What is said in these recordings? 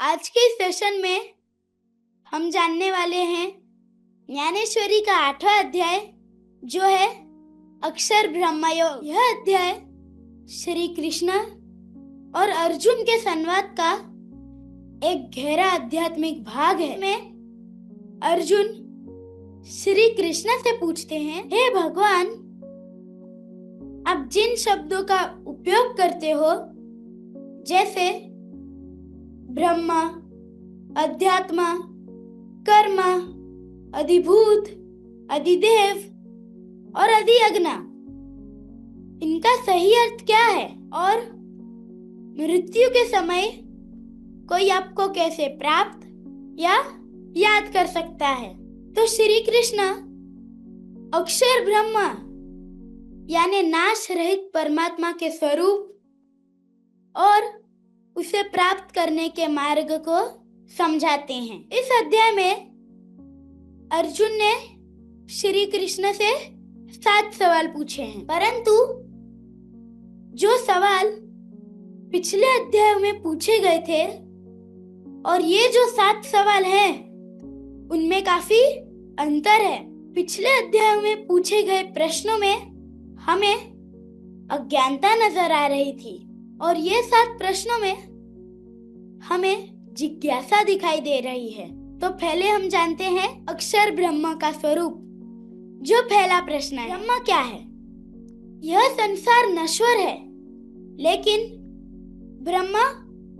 आज के सेशन में हम जानने वाले हैं ज्ञानेश्वरी का 8वां अध्याय जो है अक्षर ब्रह्म योग। यह अध्याय श्री कृष्ण और अर्जुन के संवाद का एक गहरा आध्यात्मिक भाग है। में अर्जुन श्री कृष्ण से पूछते हैं, हे भगवान, आप जिन शब्दों का उपयोग करते हो जैसे ब्रह्मा, अध्यात्मा, कर्म, अधिभूत, अधिदेव और अधियज्ञ, इनका सही अर्थ क्या है और मृत्यु के समय कोई आपको कैसे प्राप्त या याद कर सकता है? तो श्री कृष्ण अक्षर ब्रह्म यानी नाश रहित परमात्मा के स्वरूप और उसे प्राप्त करने के मार्ग को समझाते हैं। इस अध्याय में अर्जुन ने श्री कृष्ण से 7 सवाल पूछे हैं, परंतु जो सवाल पिछले अध्याय में पूछे गए थे और ये जो 7 सवाल हैं उनमें काफी अंतर है। पिछले अध्याय में पूछे गए प्रश्नों में हमें अज्ञानता नजर आ रही थी और ये 7 प्रश्नों में हमें जिज्ञासा दिखाई दे रही है। तो पहले हम जानते हैं अक्षर ब्रह्म का स्वरूप। जो पहला प्रश्न है, ब्रह्म क्या है? यह संसार नश्वर है, लेकिन ब्रह्म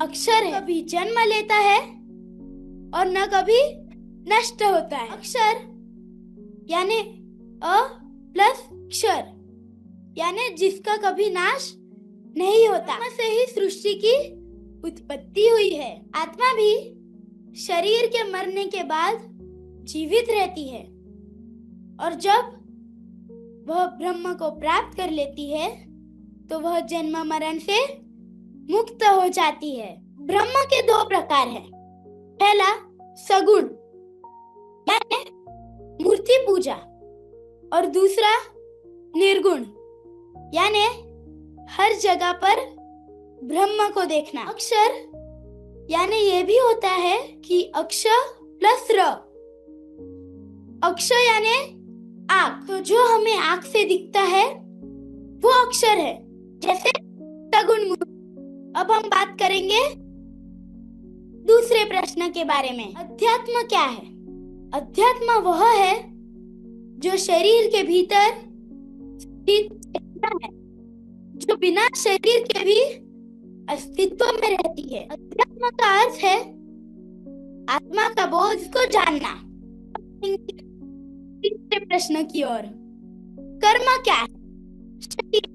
अक्षर है, कभी जन्म लेता है और न कभी नष्ट होता है। अक्षर यानी अ प्लस क्षर यानी जिसका कभी नाश नहीं होता। से ही सृष्टि की उत्पत्ति हुई है। आत्मा भी शरीर के मरने के बाद जीवित रहती है और जब वह ब्रह्म को प्राप्त कर लेती है तो वह जन्म मरण से मुक्त हो जाती है। ब्रह्म के 2 प्रकार हैं। पहला सगुण यानी मूर्ति पूजा और दूसरा निर्गुण यानी हर जगह पर ब्रह्म को देखना। अक्षर यानी ये भी होता है कि अक्ष प्लस र। अक्ष यानी आँख, तो जो हमें आँख से दिखता है वो अक्षर है, जैसे सगुण मूर्ति। अब हम बात करेंगे दूसरे प्रश्न के बारे में। अध्यात्म क्या है? अध्यात्म वह है जो शरीर के भीतर स्थित है, जो बिना शरीर के भी अस्तित्व में रहती है। अध्यात्म का अर्थ है आत्मा का बोध को जानना। तीसरे प्रश्न की ओर, कर्म क्या है? शरीर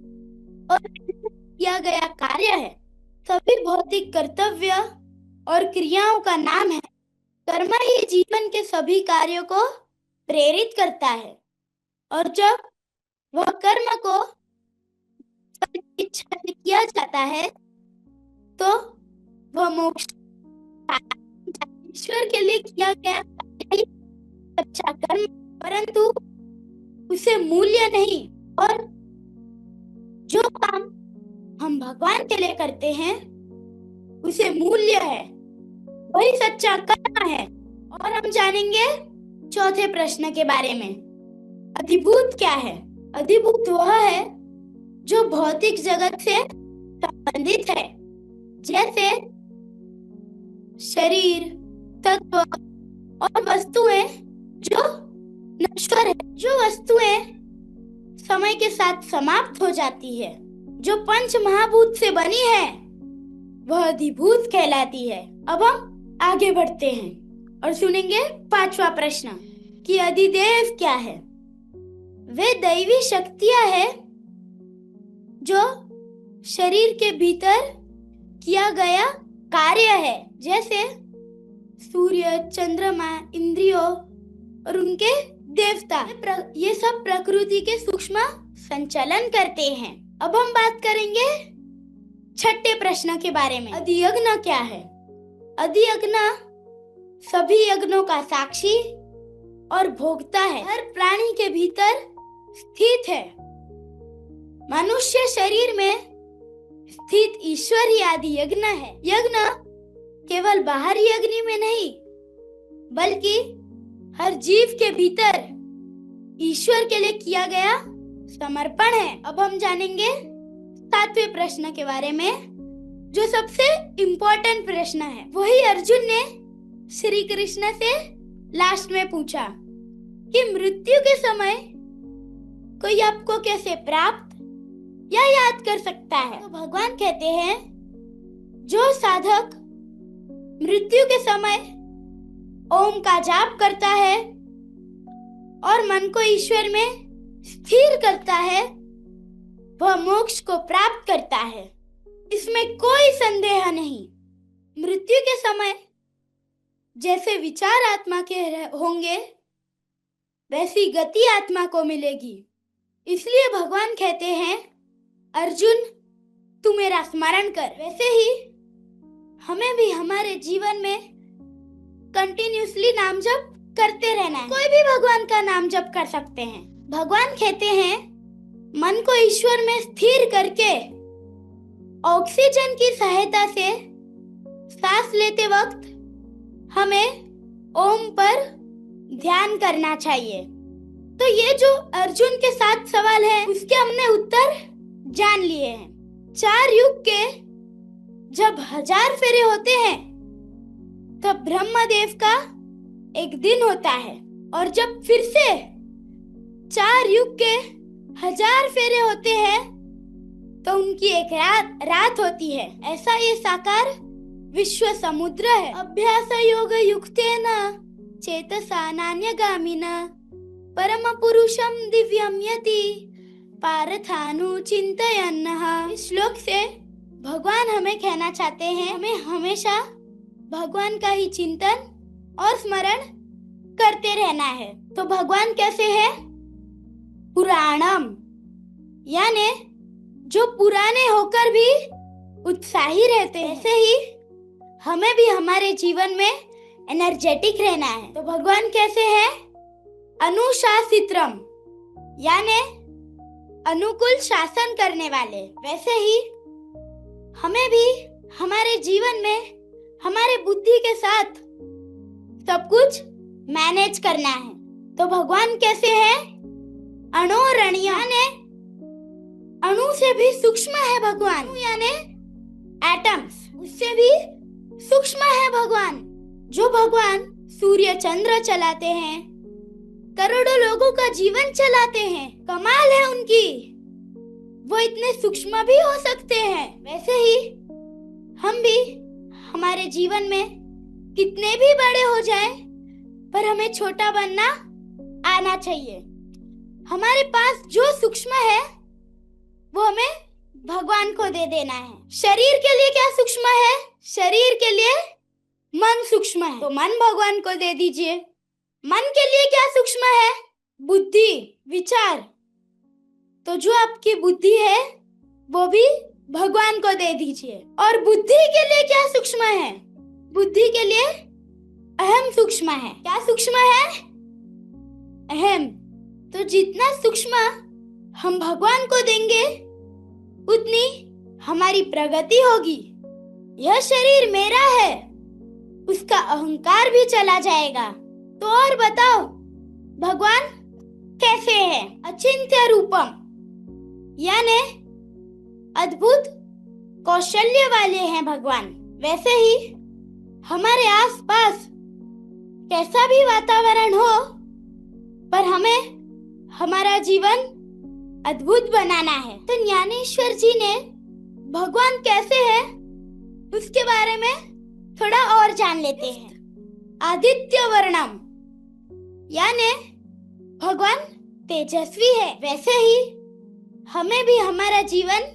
और किया गया कार्य है। सभी भौतिक कर्तव्य और क्रियाओं का नाम है। कर्म ही जीवन के सभी कार्यों को प्रेरित करता है और जब वह कर्म को इच्छा से किया जाता है तो वह मोक्ष ईश्वर के लिए किया गया सच्चा कर्म, परंतु उसे मूल्य नहीं। और जो काम हम भगवान के लिए करते हैं उसे मूल्य है, वही सच्चा कर्म है। और हम जानेंगे चौथे प्रश्न के बारे में। अधिभूत क्या है? अधिभूत वह है जो भौतिक जगत से संबंधित है, जैसे शरीर, तत्व और वस्तुएं जो नश्वर है। जो वस्तुएं समय के साथ समाप्त हो जाती है, जो पंच महाभूत से बनी है, वह अधिभूत कहलाती है। अब हम आगे बढ़ते हैं और सुनेंगे 5वां प्रश्न कि अधिदेव क्या है? वे दैवी शक्तियां हैं जो शरीर के भीतर किया गया कार्य है, जैसे सूर्य, चंद्रमा, इंद्रियों और उनके देवता। ये सब प्रकृति के सूक्ष्म संचालन करते हैं। अब हम बात करेंगे 6ठे प्रश्न के बारे में। अधियज्ञ क्या है? अधियज्ञ सभी यज्ञों का साक्षी और भोक्ता है, हर प्राणी के भीतर स्थित है। मनुष्य शरीर में स्थित ईश्वर ही आदि यज्ञ है। यज्ञ केवल बाहरी अग्नि में नहीं, बल्कि हर जीव के भीतर ईश्वर के लिए किया गया समर्पण है। अब हम जानेंगे 7वें प्रश्न के बारे में, जो सबसे इम्पोर्टेंट प्रश्न है। वही अर्जुन ने श्री कृष्ण से लास्ट में पूछा कि मृत्यु के समय कोई आपको कैसे प्राप्त या याद कर सकता है। तो भगवान कहते हैं, जो साधक मृत्यु के समय ओम का जाप करता है और मन को ईश्वर में स्थिर करता है, वह मोक्ष को प्राप्त करता है। इसमें कोई संदेह नहीं। मृत्यु के समय जैसे विचार आत्मा के होंगे, वैसी गति आत्मा को मिलेगी। इसलिए भगवान कहते हैं, अर्जुन तू मेरा स्मरण कर। वैसे ही हमें भी हमारे जीवन में कंटिन्यूसली नाम जप करते रहना है। कोई भी भगवान का नाम जप कर सकते हैं। भगवान कहते हैं, मन को ईश्वर में स्थिर करके ऑक्सीजन की सहायता से सांस लेते वक्त हमें ओम पर ध्यान करना चाहिए। तो ये जो अर्जुन के 7 सवाल है, उसके हमने उत्तर जान लिए हैं। 4 युग के जब 1000 फेरे होते हैं, तब ब्रह्मदेव का एक दिन होता है, और जब फिर से 4 युग के 1000 फेरे होते हैं, तो उनकी एक रात होती है। ऐसा ये साकार विश्व समुद्र है। अभ्यास योग युक्तेन चेतसा नान्यगामिना परम पुरुषम दिव्यम यति पार्थानु चिंतयन्नः। इस श्लोक से भगवान हमें कहना चाहते हैं, हमें हमेशा भगवान का ही चिंतन और स्मरण करते रहना है। तो भगवान कैसे है? पुराणम, यानी जो पुराने होकर भी उत्साही रहते हैं। ऐसे ही हमें भी हमारे जीवन में एनर्जेटिक रहना है। तो भगवान कैसे है? अनुशासित्रम, यानी अनुकूल शासन करने वाले। वैसे ही हमें भी हमारे जीवन में हमारे बुद्धि के साथ सब कुछ मैनेज करना है। तो भगवान कैसे है? अणोरणीय, यानी अणु से भी सूक्ष्म है भगवान, यानी एटम्स, उससे भी सूक्ष्म है भगवान। जो भगवान सूर्य चंद्र चलाते हैं, करोड़ों लोगों का जीवन चलाते हैं, कमाल है उनकी, वो इतने सूक्ष्म भी हो सकते हैं। वैसे ही हम भी हमारे जीवन में कितने भी बड़े हो जाए, पर हमें छोटा बनना आना चाहिए। हमारे पास जो सूक्ष्म है वो हमें भगवान को दे देना है। शरीर के लिए क्या सूक्ष्म है? शरीर के लिए मन सूक्ष्म है, तो मन भगवान को दे दीजिए। मन के लिए क्या सूक्ष्म है? बुद्धि, विचार। तो जो आपकी बुद्धि है वो भी भगवान को दे दीजिए। और बुद्धि के लिए क्या सूक्ष्म है? बुद्धि के लिए अहम सूक्ष्म है। क्या सूक्ष्म है? अहम। तो जितना सूक्ष्म हम भगवान को देंगे, उतनी हमारी प्रगति होगी। यह शरीर मेरा है, उसका अहंकार भी चला जाएगा। तो और बताओ, भगवान कैसे है? अचिंत्य रूपम, यानी अद्भुत कौशल्य वाले हैं भगवान। वैसे ही हमारे आसपास कैसा भी वातावरण हो, पर हमें हमारा जीवन अद्भुत बनाना है। तो ज्ञानेश्वर जी ने भगवान कैसे है उसके बारे में थोड़ा और जान लेते हैं। आदित्य वर्णम, यानी भगवान तेजस्वी है। वैसे ही हमें भी हमारा जीवन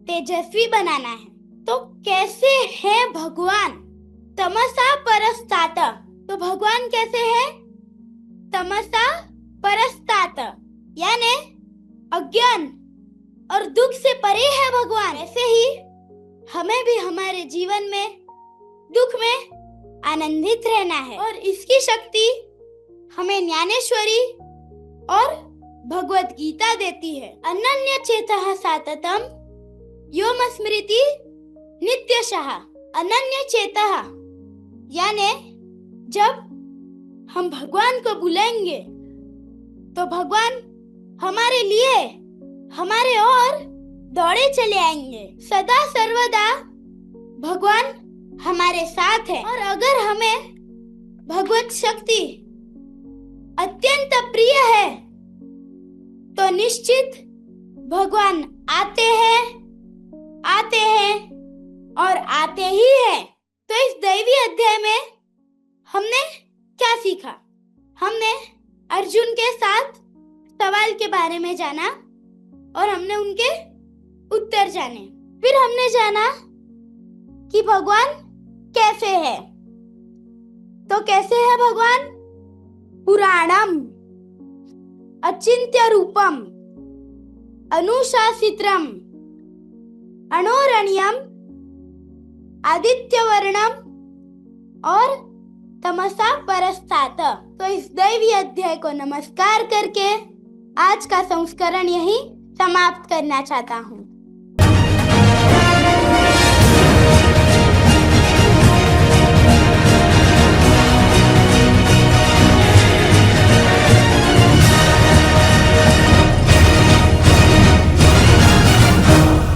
तेजस्वी बनाना है। तो कैसे है भगवान? तमसा परस्तात। तो भगवान कैसे है? तमसा परस्तात, यानी अज्ञान और दुख से परे है भगवान। ऐसे ही हमें भी हमारे जीवन में दुख में आनंदित रहना है, और इसकी शक्ति हमें ज्ञानेश्वरी और भगवत गीता देती है। अनन्य चेतः साततम यो मस्मृति नित्यशः अनन्य चेतः, यानी जब हम भगवान को बुलाएंगे तो भगवान हमारे लिए हमारे ओर दौड़े चले आएंगे। सदा सर्वदा भगवान हमारे साथ है। और अगर हमें भगवत शक्ति अत्यंत प्रिय है तो निश्चित भगवान आते हैं और आते ही हैं। तो इस दैवी अध्याय में हमने क्या सीखा? हमने अर्जुन के 7 सवाल के बारे में जाना और हमने उनके उत्तर जाने। फिर हमने जाना कि भगवान कैसे है। तो कैसे है भगवान? पुराणम अचिंत्य रूपम अनुशासित्रम अणोरणीयम आदित्यवर्णम और तमसा परस्तात्। तो इस दैवी अध्याय को नमस्कार करके आज का संस्करण यही समाप्त करना चाहता हूँ।